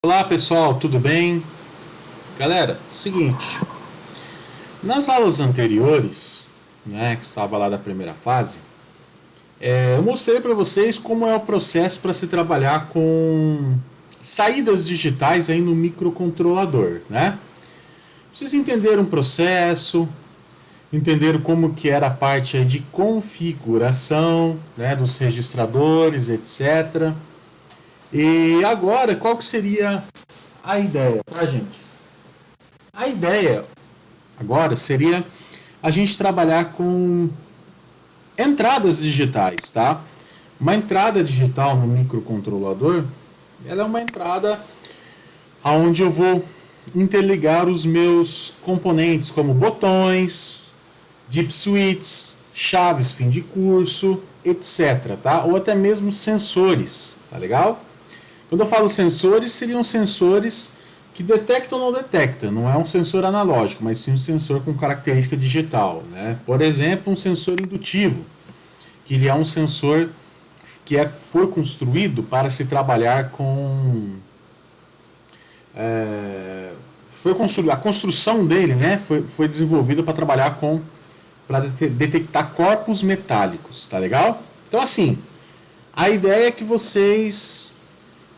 Olá pessoal, tudo bem? Galera, seguinte, nas aulas anteriores, que estava lá da primeira fase, eu mostrei para vocês como é o processo para se trabalhar com saídas digitais aí no microcontrolador, né? Vocês entenderam o processo, entenderam como que era a parte aí de configuração, né, dos registradores, etc. E agora, qual que seria a ideia, tá, gente? A ideia agora seria a gente trabalhar com entradas digitais, tá? Uma entrada digital no microcontrolador, ela é uma entrada onde eu vou interligar os meus componentes, como botões, deep switches, chaves fim de curso, etc, tá? Ou até mesmo sensores, tá legal? Quando eu falo sensores, seriam sensores que detectam ou não detectam. Não é um sensor analógico, mas sim um sensor com característica digital, né? Por exemplo, um sensor indutivo, que ele é um sensor que foi construído para se trabalhar com... a construção dele, né, foi desenvolvida para trabalhar com... para detectar corpos metálicos, tá legal? Então, assim, a ideia é que vocês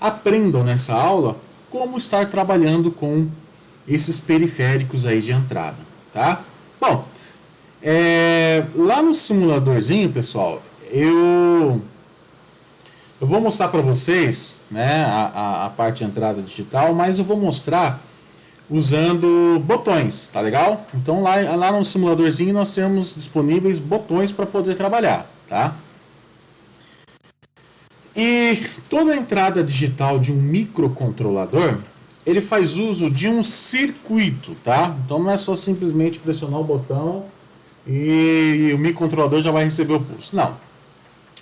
aprendam nessa aula como estar trabalhando com esses periféricos aí de entrada, tá? Bom, lá no simuladorzinho, pessoal, eu vou mostrar para vocês, né, a parte de entrada digital, mas eu vou mostrar usando botões, tá legal? Então lá no simuladorzinho nós temos disponíveis botões para poder trabalhar, tá? E toda a entrada digital de um microcontrolador, ele faz uso de um circuito, tá? Então não é só simplesmente pressionar o botão e o microcontrolador já vai receber o pulso. Não.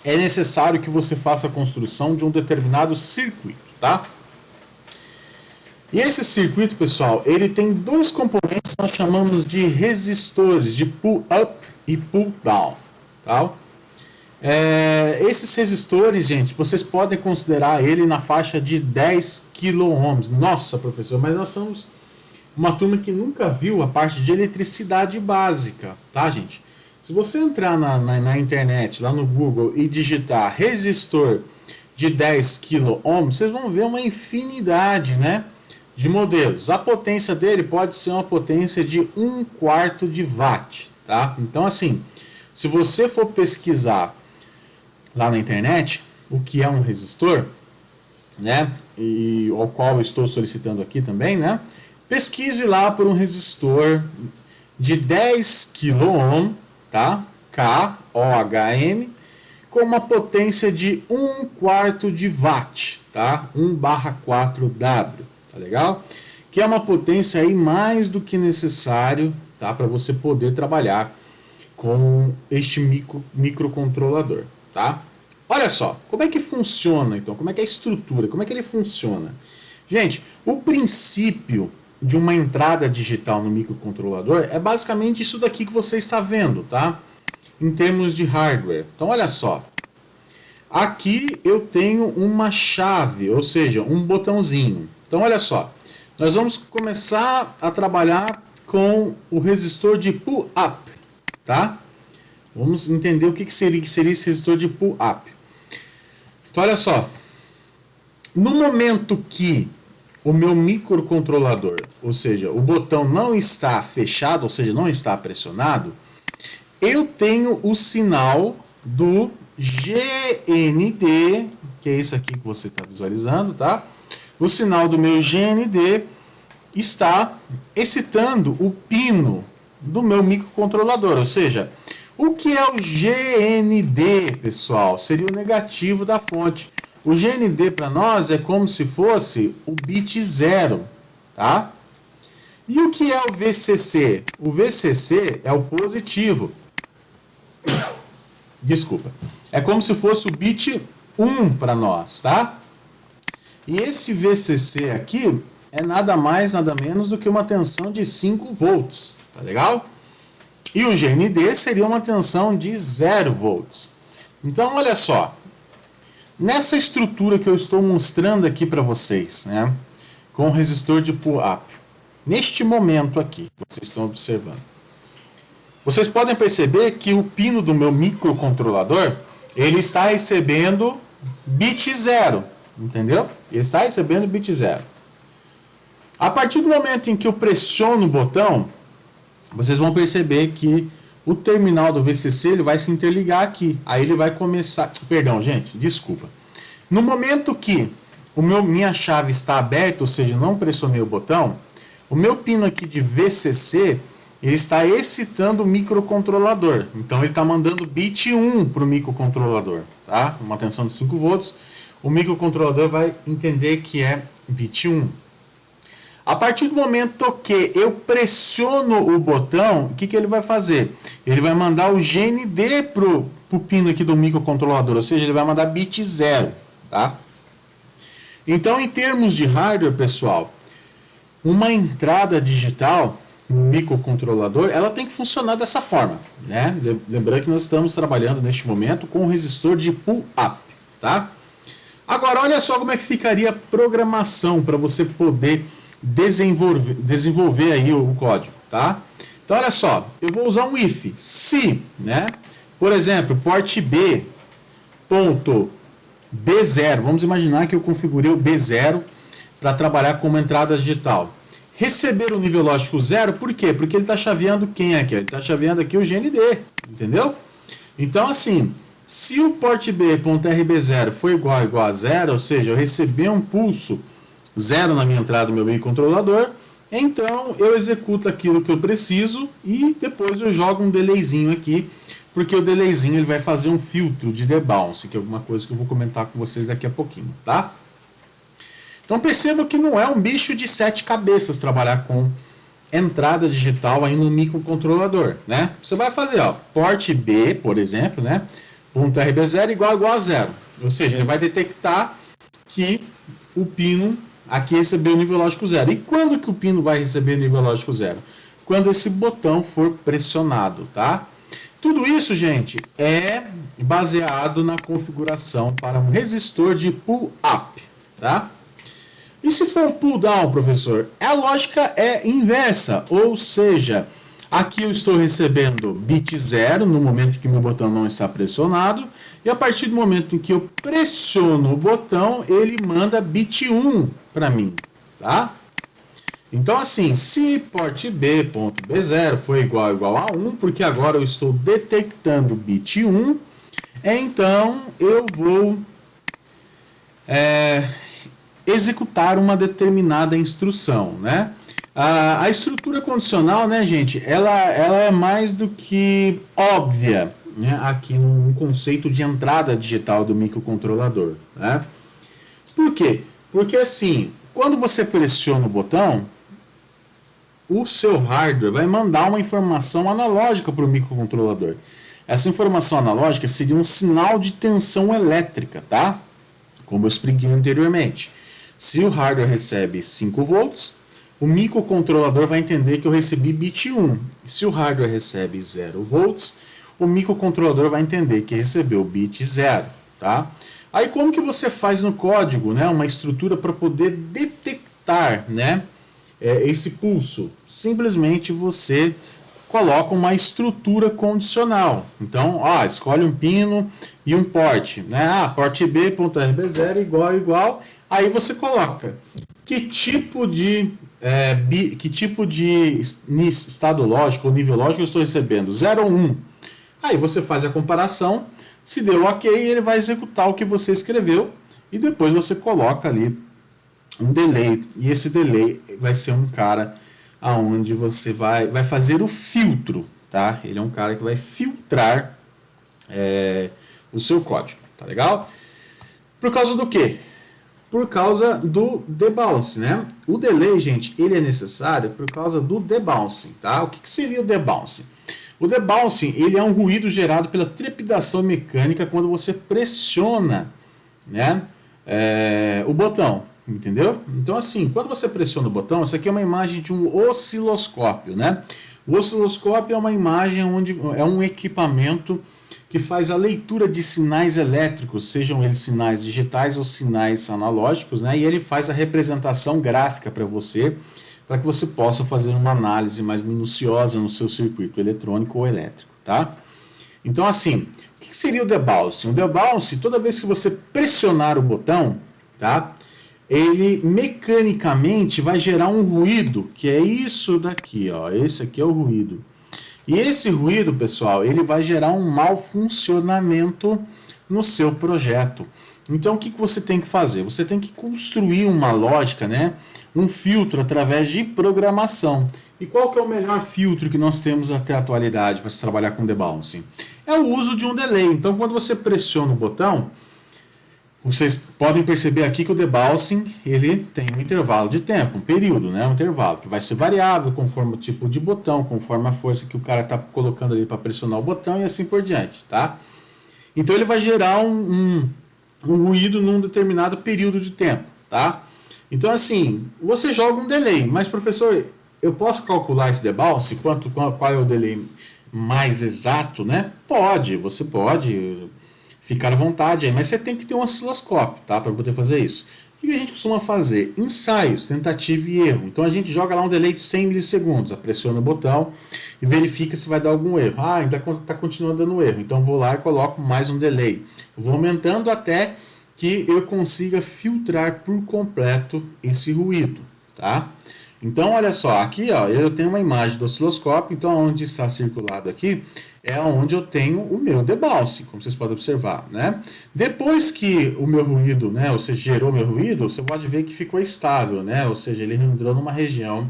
É necessário que você faça a construção de um determinado circuito, tá? E esse circuito, pessoal, ele tem dois componentes que nós chamamos de resistores, de pull up e pull down, tá? Esses resistores, gente, vocês podem considerar ele na faixa de 10 kΩ. Nossa, professor, mas nós somos uma turma que nunca viu a parte de eletricidade básica, tá, gente? Se você entrar na internet, lá no Google, e digitar resistor de 10 kΩ, vocês vão ver uma infinidade, né, de modelos. A potência dele pode ser uma potência de 1/4 de watt, tá? Então, assim, se você for pesquisar lá na internet o que é um resistor, né, e ao qual eu estou solicitando aqui também, né, pesquise lá por um resistor de 10 kΩ, tá, KOHM, com uma potência de 1/4 de watt, tá, 1/4W, tá legal? Que é uma potência aí mais do que necessário, tá, para você poder trabalhar com este microcontrolador, tá? Olha só, como é que funciona então? Como é que é a estrutura? Como é que ele funciona? Gente, o princípio de uma entrada digital no microcontrolador é basicamente isso daqui que você está vendo, tá? Em termos de hardware. Então, olha só. Aqui eu tenho uma chave, ou seja, um botãozinho. Então, olha só. Nós vamos começar a trabalhar com o resistor de pull up, tá? Vamos entender o que seria esse resistor de pull up. Então, olha só. No momento que o meu microcontrolador, ou seja, o botão não está fechado, ou seja, não está pressionado, eu tenho o sinal do GND, que é esse aqui que você está visualizando, tá? O sinal do meu GND está excitando o pino do meu microcontrolador, ou seja, o que é o GND, pessoal? Seria o negativo da fonte. O GND para nós é como se fosse o bit 0, tá? E o que é o VCC? O VCC é o positivo. Desculpa. É como se fosse o bit 1 para nós, tá? E esse VCC aqui é nada mais, nada menos do que uma tensão de 5 volts, tá legal? E o GND seria uma tensão de 0 volts. Então, olha só. Nessa estrutura que eu estou mostrando aqui para vocês, né? com o resistor de pull-up. Neste momento aqui, vocês estão observando. Vocês podem perceber que o pino do meu microcontrolador, ele está recebendo bit 0, entendeu? Ele está recebendo bit 0. A partir do momento em que eu pressiono o botão, vocês vão perceber que o terminal do VCC ele vai se interligar aqui. Aí ele vai começar... Perdão, gente, desculpa. No momento que minha chave está aberta, ou seja, não pressionei o botão, o meu pino aqui de VCC, ele está excitando o microcontrolador. Então ele está mandando bit 1 para o microcontrolador, tá? Uma tensão de 5 volts. O microcontrolador vai entender que é bit 1. A partir do momento que eu pressiono o botão, o que ele vai fazer? Ele vai mandar o GND pro pino aqui do microcontrolador, ou seja, ele vai mandar bit 0, tá? Então, em termos de hardware, pessoal, uma entrada digital no microcontrolador, ela tem que funcionar dessa forma, né? Lembrando que nós estamos trabalhando neste momento com um resistor de pull-up, tá? Agora, olha só como é que ficaria a programação para você poder desenvolver aí o código, tá? Então, olha só, eu vou usar um if, se, né? Por exemplo, port B, ponto B0, vamos imaginar que eu configurei o B0 para trabalhar como entrada digital. Receber o nível lógico 0, por quê? Porque ele está chaveando quem aqui? Ele está chaveando aqui o GND, entendeu? Então, assim, se o port B.RB0 for igual a 0, ou seja, eu receber um pulso 0 na minha entrada do meu microcontrolador, então eu executo aquilo que eu preciso e depois eu jogo um delayzinho aqui, porque o delayzinho ele vai fazer um filtro de debounce, que é alguma coisa que eu vou comentar com vocês daqui a pouquinho, tá? Então perceba que não é um bicho de 7 cabeças trabalhar com entrada digital aí no microcontrolador, né? Você vai fazer, ó, port B, por exemplo, né? .RB0 igual a 0, ou seja, ele vai detectar que o pino aqui recebeu o nível lógico 0. E quando que o pino vai receber nível lógico 0? Quando esse botão for pressionado, tá? Tudo isso, gente, é baseado na configuração para um resistor de pull-up, tá? E se for um pull-down, professor? A lógica é inversa, ou seja, aqui eu estou recebendo bit 0 no momento que meu botão não está pressionado, e a partir do momento em que eu pressiono o botão, ele manda bit 1 para mim, tá? Então, assim, se port B.B0 for igual a 1, porque agora eu estou detectando bit 1, então eu vou executar uma determinada instrução, né? A estrutura condicional, né, gente, ela é mais do que óbvia, né, aqui no conceito de entrada digital do microcontrolador, né? Por quê? Porque assim, quando você pressiona o botão, o seu hardware vai mandar uma informação analógica para o microcontrolador. Essa informação analógica seria um sinal de tensão elétrica, tá? Como eu expliquei anteriormente. Se o hardware recebe 5 volts, o microcontrolador vai entender que eu recebi bit 1. Se o hardware recebe 0 volts, o microcontrolador vai entender que recebeu bit 0, tá? Aí como que você faz no código, né, uma estrutura para poder detectar, né, esse pulso? Simplesmente você coloca uma estrutura condicional. Então, escolhe um pino e um port, né? Port B.RB0 igual. Aí você coloca que tipo de estado lógico ou nível lógico eu estou recebendo, 0 ou 1. Aí você faz a comparação, se deu ok, ele vai executar o que você escreveu e depois você coloca ali um delay. E esse delay vai ser um cara aonde você vai fazer o filtro, tá? Ele é um cara que vai filtrar o seu código, tá legal? Por causa do quê? Por causa do debounce, né? O delay, gente, ele é necessário por causa do debouncing, tá? O que seria o debouncing? O debouncing, ele é um ruído gerado pela trepidação mecânica quando você pressiona, né, o botão, entendeu? Então, assim, quando você pressiona o botão, isso aqui é uma imagem de um osciloscópio, né? O osciloscópio é uma imagem onde é um equipamento que faz a leitura de sinais elétricos, sejam eles sinais digitais ou sinais analógicos, né? E ele faz a representação gráfica para você, para que você possa fazer uma análise mais minuciosa no seu circuito eletrônico ou elétrico, tá? Então, assim, o que seria o debouncing? O debouncing, toda vez que você pressionar o botão, tá? Ele mecanicamente vai gerar um ruído, que é isso daqui, ó. Esse aqui é o ruído. E esse ruído, pessoal, ele vai gerar um mau funcionamento no seu projeto. Então, o que você tem que fazer? Você tem que construir uma lógica, né? Um filtro através de programação. E qual que é o melhor filtro que nós temos até a atualidade para se trabalhar com debouncing? É o uso de um delay. Então, quando você pressiona o botão, vocês podem perceber aqui que o debouncing ele tem um intervalo de tempo, um período, né? Um intervalo que vai ser variável conforme o tipo de botão, conforme a força que o cara está colocando ali para pressionar o botão e assim por diante, tá? Então ele vai gerar um ruído num determinado período de tempo, tá? Então assim, você joga um delay, mas professor, eu posso calcular esse debouncing? Qual é o delay mais exato, né? Pode, você pode ficar à vontade aí, mas você tem que ter um osciloscópio, tá, para poder fazer isso. O que a gente costuma fazer? Ensaios, tentativa e erro. Então a gente joga lá um delay de 100 milissegundos, pressiona o botão e verifica se vai dar algum erro. Ah, ainda está continuando dando erro, então vou lá e coloco mais um delay. Eu vou aumentando até que eu consiga filtrar por completo esse ruído, tá? Então, olha só, aqui ó, eu tenho uma imagem do osciloscópio, então onde está circulado aqui é onde eu tenho o meu debouncing, como vocês podem observar, né? Depois que o meu ruído, né, ou seja, gerou meu ruído, você pode ver que ficou estável, né? Ou seja, ele entrou numa região,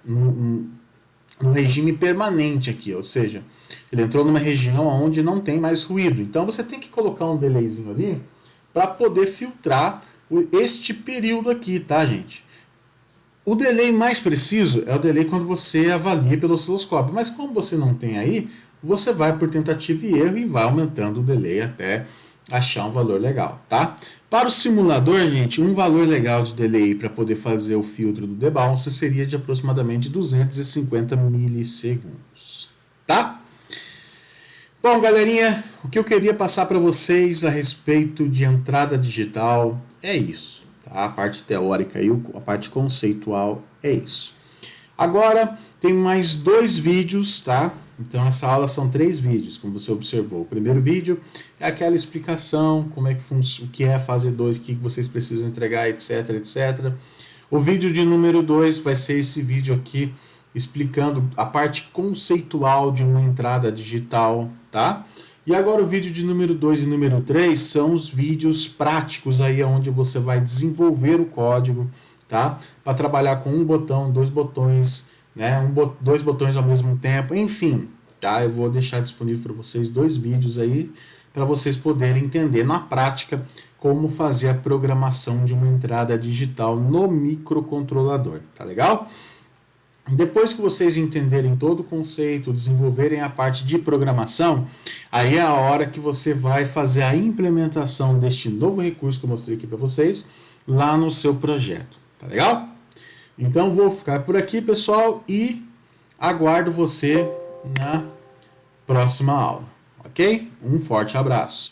no regime permanente aqui, ou seja, ele entrou numa região onde não tem mais ruído. Então, você tem que colocar um delayzinho ali para poder filtrar este período aqui, tá, gente? O delay mais preciso é o delay quando você avalia pelo osciloscópio, mas como você não tem aí, você vai por tentativa e erro e vai aumentando o delay até achar um valor legal, tá? Para o simulador, gente, um valor legal de delay para poder fazer o filtro do debounce seria de aproximadamente 250 milissegundos, tá? Bom, galerinha, o que eu queria passar para vocês a respeito de entrada digital é isso. A parte teórica e a parte conceitual é isso. Agora tem mais 2 vídeos, tá? Então essa aula são 3 vídeos, como você observou. O primeiro vídeo é aquela explicação, como é que funciona, o que é fase 2, o que vocês precisam entregar, etc, etc. O vídeo de número 2 vai ser esse vídeo aqui, explicando a parte conceitual de uma entrada digital, tá? E agora o vídeo de número 2 e número 3 são os vídeos práticos aí onde você vai desenvolver o código, tá? Para trabalhar com um botão, 2 botões, né? 2 botões ao mesmo tempo, enfim, tá? Eu vou deixar disponível para vocês 2 vídeos aí para vocês poderem entender na prática como fazer a programação de uma entrada digital no microcontrolador, tá legal? Depois que vocês entenderem todo o conceito, desenvolverem a parte de programação, aí é a hora que você vai fazer a implementação deste novo recurso que eu mostrei aqui para vocês, lá no seu projeto. Tá legal? Então vou ficar por aqui, pessoal, e aguardo você na próxima aula. Ok? Um forte abraço.